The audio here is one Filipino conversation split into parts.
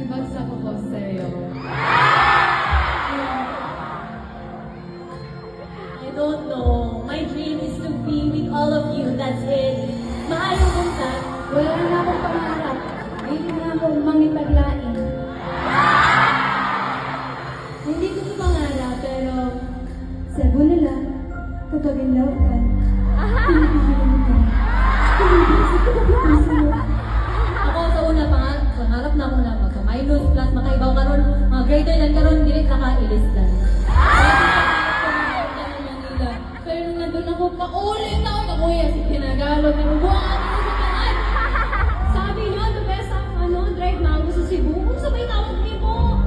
nagbagsak ako sa'yo. I don't know. My dream is to be with all of you. That's it. Maayo kong sa. Wala na akong pangarap. Hindi na akong mangipaglain. Hindi ko ito pangarap, pero Cebu na lang, kapag in love ka, pinipigil mo ka. Pinipigil ko kapag puso mo. ako sa una pangarap na ako na magka-minus plus makaibaw karon mga greater than karon dili nakailis lang. Pero nung nandun ako, paulit ako na kuya, si pinagalog na buwan. Sabi niyo, the best drive na ako sa Cebu. Kung sabay tawag niyo mo.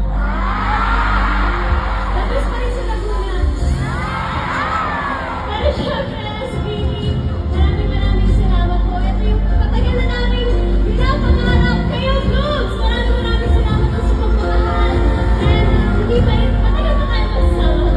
The best pa rin sa Laguna. Pero syempre, si Vicky, maraming salamat po. Ito yung patagal na namin pinapangarap kayo, vlogs. Maraming salamat po sa pagmamahal. And hindi pa rin, matagal na tayo magsama.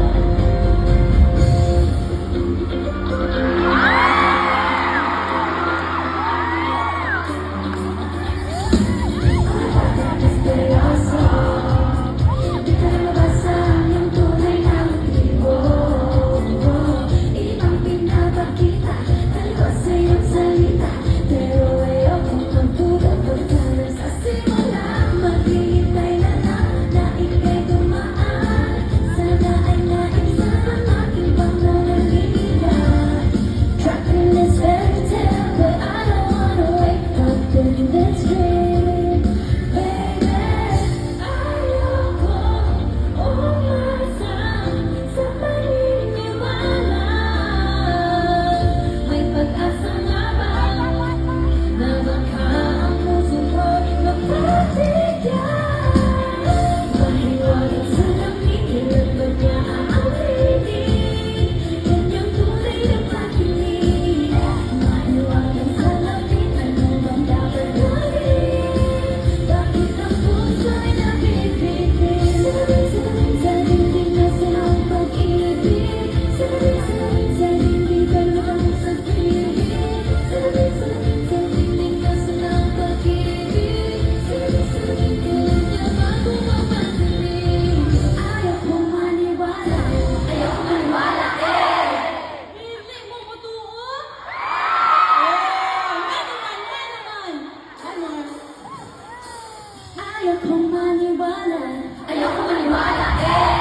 Ayoko maniwala. Ayoko maniwala.